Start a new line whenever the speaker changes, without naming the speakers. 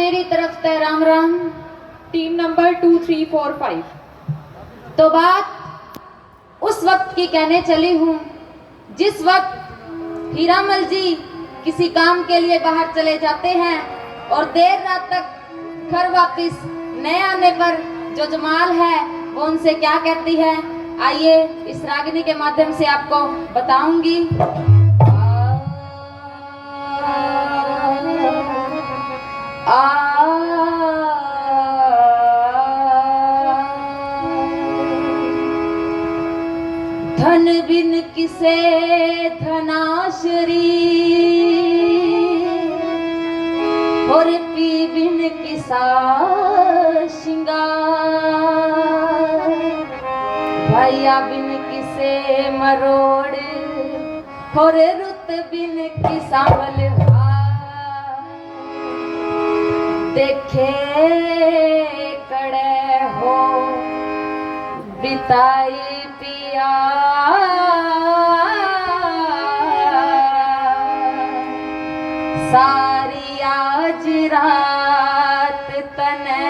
मेरी तरफ से राम राम।
Team number 2 3 4 5।
तो बात उस वक्त की कहने चली हूँ जिस वक्त हीरामल जी किसी काम के लिए बाहर चले जाते हैं और देर रात तक घर वापस न आने पर जो जमाल है वो उनसे क्या कहती है, आइए इस रागनी के माध्यम से आपको बताऊंगी। धन बिन किसे धनाशरी और पी बिन किसा श्रृंगार, भैया बिन किसे मरोड़ और रुत बिन किसा बलहार, देखे कड़े हो बिताई पिया सारी आज रात तने